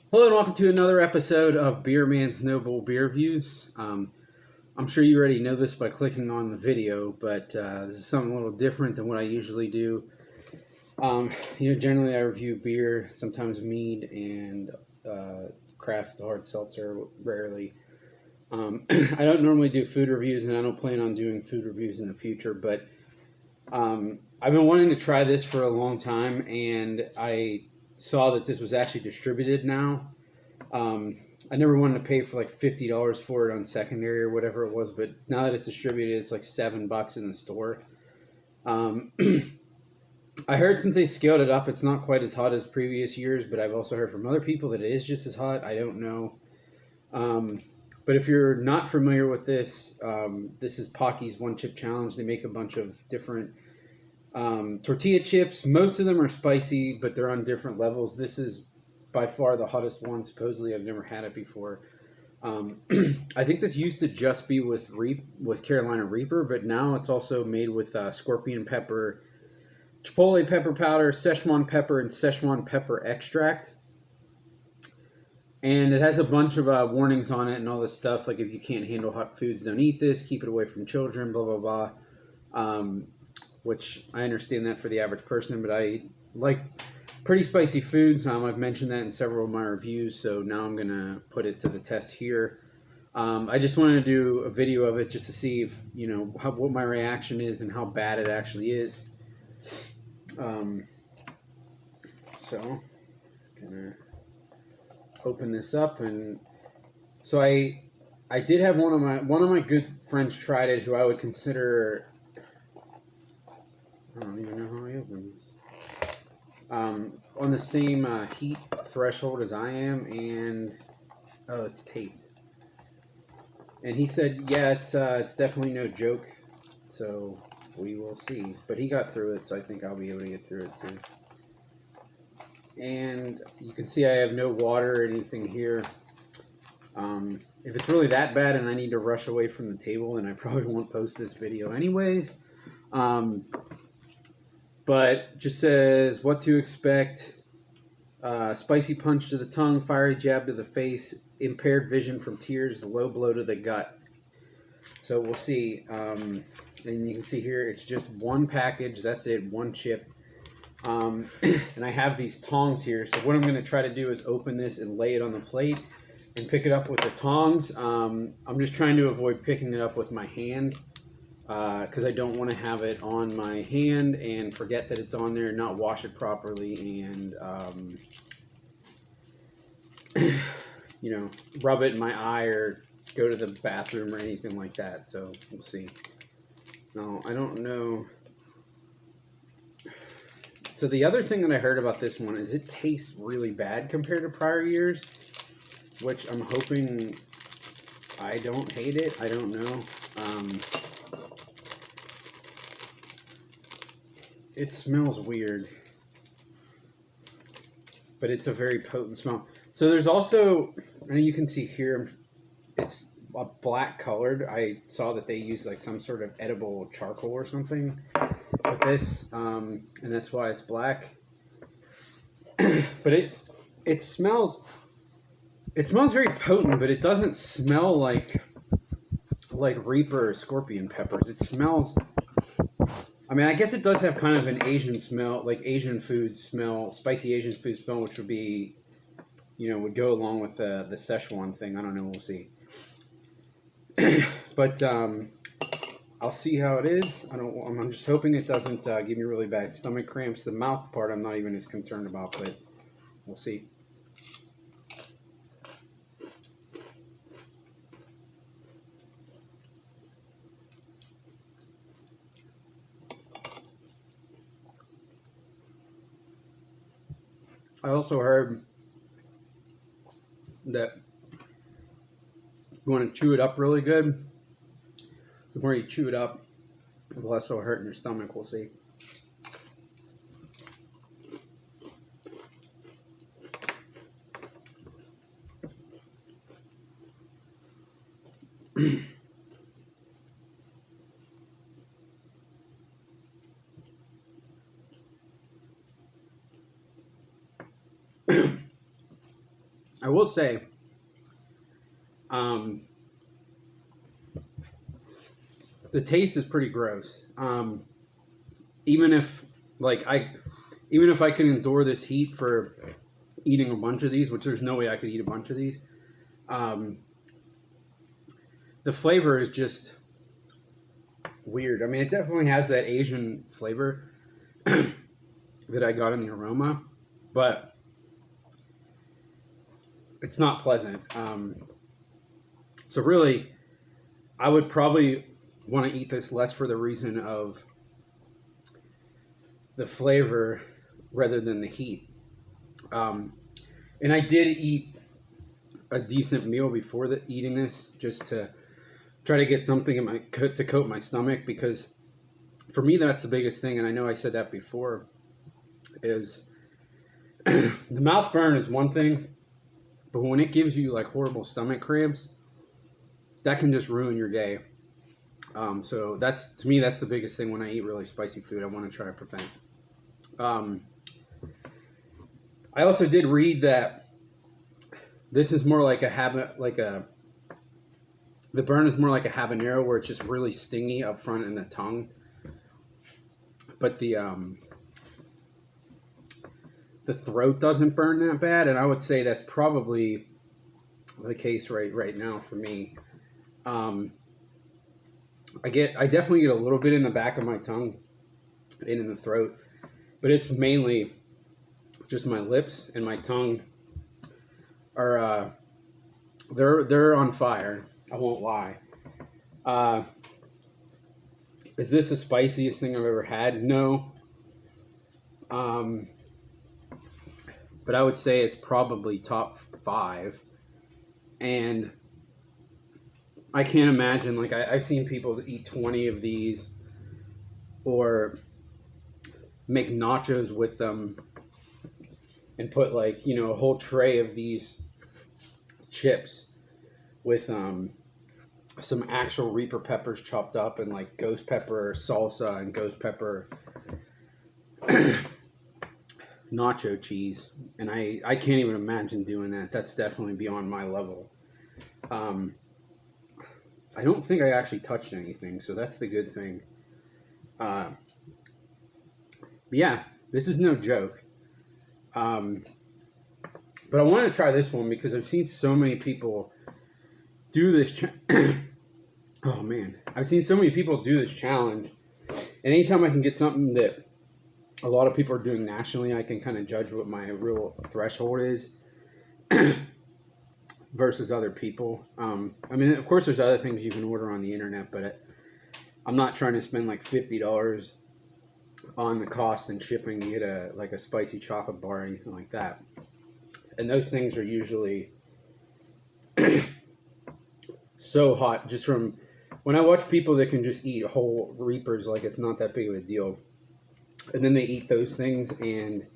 Hello and welcome to another episode of Beer Man's Noble Beer Views. I'm sure you already know this by clicking on the video, but this is something a little different than what I usually do. Generally I review beer, sometimes mead, and craft hard seltzer, rarely. I don't normally do food reviews, and I don't plan on doing food reviews in the future, but I've been wanting to try this for a long time, and I saw that this was actually distributed now. I never wanted to pay for like $50 for it on secondary or whatever it was, but now that it's distributed, it's like $7 in the store. Um, I heard since they scaled it up, it's not quite as hot as previous years, but I've also heard from other people that it is just as hot. I don't know. Um, but if you're not familiar with this, this is Paqui's One Chip Challenge. They make a bunch of different tortilla chips. Most of them are spicy, but they're on different levels. This is by far the hottest one. Supposedly, I've never had it before. I think this used to just be with Carolina Reaper, but now it's also made with scorpion pepper, chipotle pepper powder, Szechuan pepper, and Szechuan pepper extract. And it has a bunch of warnings on it and all this stuff, like if you can't handle hot foods, don't eat this, keep it away from children, blah, blah, blah. Which I understand that for the average person, but I like pretty spicy foods. I've mentioned that in several of my reviews, so now I'm going to put it to the test here. I just wanted to do a video of it just to see if, what my reaction is and how bad it actually is. So, going to open this up, and so I did have one of my good friends tried it, who I would consider. I don't even know how I open this. On the same heat threshold as I am, and it's taped. And he said, yeah, it's definitely no joke. So we will see. But he got through it, so I think I'll be able to get through it too. And you can see I have no water or anything here. If it's really that bad and I need to rush away from the table, then I probably won't post this video anyways. But just says what to expect. Spicy punch to the tongue, fiery jab to the face, impaired vision from tears, low blow to the gut. So we'll see. And you can see here it's just one package. That's it, one chip. And I have these tongs here. So what I'm going to try to do is open this and lay it on the plate and pick it up with the tongs. I'm just trying to avoid picking it up with my hand, because I don't want to have it on my hand and forget that it's on there and not wash it properly and, rub it in my eye or go to the bathroom or anything like that. So we'll see. No, I don't know. So the other thing that I heard about this one is it tastes really bad compared to prior years, which I'm hoping I don't hate it. I don't know. It smells weird, but it's a very potent smell. So there's also, and you can see here, it's a black colored. I saw that they use like some sort of edible charcoal or something with this, and that's why it's black. But it smells very potent, but it doesn't smell like Reaper or scorpion peppers. It smells, I mean, I guess it does have kind of an Asian smell, like Asian food smell, spicy Asian food smell, which would be, would go along with the Szechuan thing. I don't know. We'll see. But I'll see how it is. I'm just hoping it doesn't give me really bad stomach cramps. The mouth part I'm not even as concerned about, but we'll see. I also heard that you want to chew it up really good. The more you chew it up, the less it'll hurt in your stomach. We'll see. I I will say, the taste is pretty gross. Even if like even if I can endure this heat for eating a bunch of these, which there's no way I could eat a bunch of these, the flavor is just weird. I mean, it definitely has that Asian flavor that I got in the aroma, but it's not pleasant. So really, I would probably want to eat this less for the reason of the flavor rather than the heat. And I did eat a decent meal before eating this, just to try to get something in my to coat my stomach, because for me that's the biggest thing. And I know I said that before, is the mouth burn is one thing, but when it gives you like horrible stomach cramps, that can just ruin your day. So that's, to me, that's the biggest thing when I eat really spicy food. I want to try to prevent. I also did read that this is more like the burn is more like a habanero, where it's just really stingy up front in the tongue. But the throat doesn't burn that bad, and I would say that's probably the case right now for me. I definitely get a little bit in the back of my tongue and in the throat, but it's mainly just my lips and my tongue are they're on fire. I won't lie. Is this the spiciest thing I've ever had? No. But I would say it's probably top 5. And I can't imagine, like, I've seen people eat 20 of these or make nachos with them and put, like, you know, a whole tray of these chips with some actual Reaper peppers chopped up, and like ghost pepper salsa and ghost pepper nacho cheese. And I can't even imagine doing that. That's definitely beyond my level. I don't think I actually touched anything, so that's the good thing. Yeah, this is no joke. But I want to try this one because I've seen so many people do this. Oh man, I've seen so many people do this challenge, and anytime I can get something that a lot of people are doing nationally, I can kind of judge what my real threshold is versus other people. I mean, of course, there's other things you can order on the internet, but I'm not trying to spend like $50 on the cost and shipping to get a spicy chocolate bar or anything like that. And those things are usually so hot. Just from when I watch people that can just eat whole Reapers like it's not that big of a deal, and then they eat those things and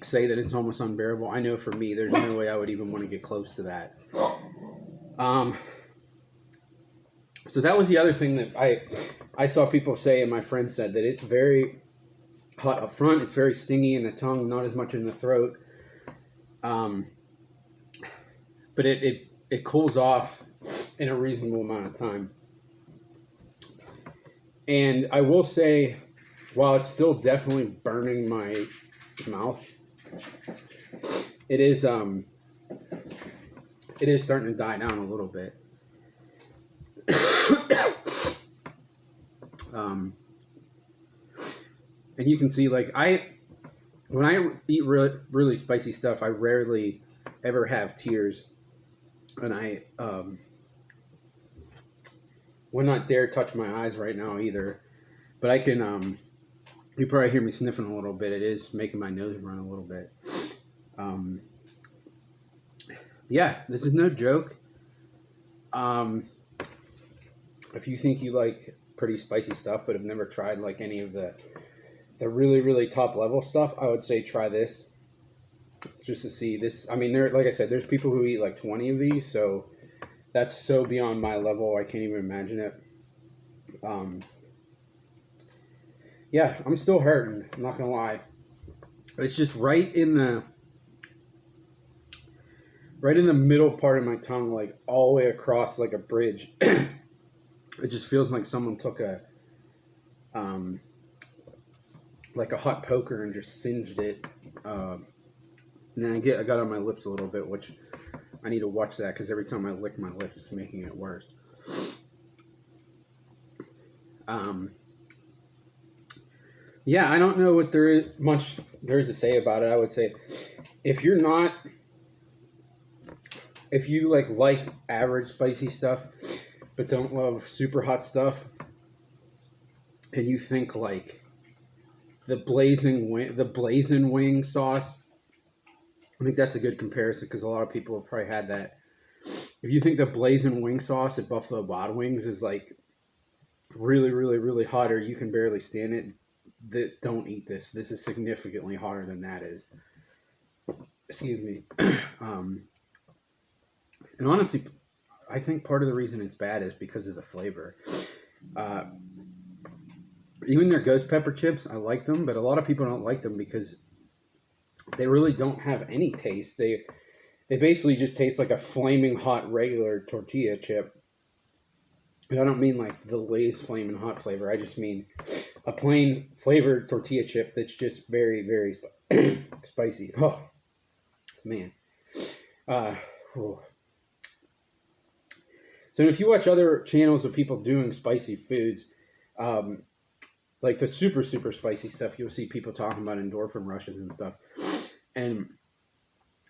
say that it's almost unbearable. I know for me, there's no way I would even want to get close to that. So that was the other thing that I saw people say, and my friend said, that it's very hot up front, it's very stingy in the tongue, not as much in the throat. But it cools off in a reasonable amount of time. And I will say, while it's still definitely burning my mouth, it is starting to die down a little bit. And you can see, like, when I eat really, really spicy stuff, I rarely ever have tears. And I would not dare touch my eyes right now either. But I can, you probably hear me sniffing a little bit. It is making my nose run a little bit. Yeah, this is no joke. If you think you like pretty spicy stuff but have never tried like any of the really, really top level stuff, I would say try this just to see this. I mean, like I said, there's people who eat like 20 of these, so that's so beyond my level. I can't even imagine it. Yeah, I'm still hurting. I'm not gonna lie. It's just right in the right in the middle part of my tongue, like all the way across like a bridge. It just feels like someone took a like a hot poker and just singed it. And then I got on my lips a little bit, which I need to watch that because every time I lick my lips, it's making it worse. Yeah, I don't know what there is to say about it. I would say if you like average spicy stuff, but don't love super hot stuff, and you think like the blazing wing sauce, I think that's a good comparison because a lot of people have probably had that. If you think the blazing wing sauce at Buffalo Wild Wings is like really, really, really hot, or you can barely stand it, don't eat this. This is significantly hotter than that is. Excuse me. And honestly, I think part of the reason it's bad is because of the flavor. Even their ghost pepper chips, I like them, but a lot of people don't like them because they really don't have any taste. They basically just taste like a flaming hot regular tortilla chip. And I don't mean like the Lay's flaming hot flavor. I just mean a plain flavored tortilla chip that's just very, very spicy. Oh, man. Oh. So if you watch other channels of people doing spicy foods, like the super, super spicy stuff, you'll see people talking about endorphin rushes and stuff. And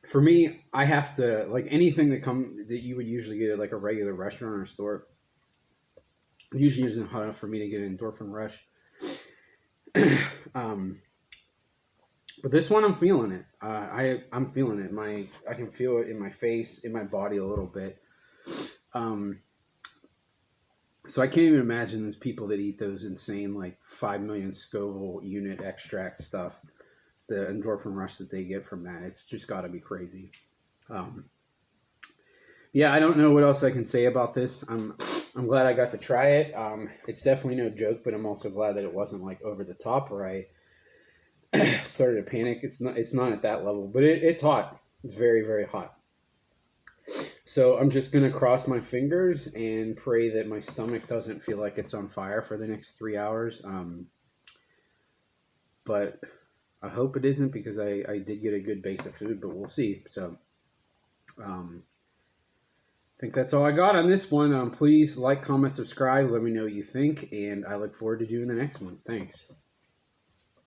for me, I have to, like anything that you would usually get at like a regular restaurant or store, usually isn't hot enough for me to get an endorphin rush. But this one, I'm feeling it. I'm feeling it. I can feel it in my face, in my body a little bit. So I can't even imagine there's people that eat those insane like 5 million Scoville unit extract stuff. The endorphin rush that they get from that, it's just got to be crazy. Yeah, I don't know what else I can say about this. I'm glad I got to try it. It's definitely no joke, but I'm also glad that it wasn't like over the top where I started to panic. It's not at that level, but it's hot. It's very, very hot. So I'm just going to cross my fingers and pray that my stomach doesn't feel like it's on fire for the next 3 hours. But I hope it isn't because I did get a good base of food, but we'll see. So I think that's all I got on this one. Please like, comment, subscribe. Let me know what you think, and I look forward to doing the next one. Thanks.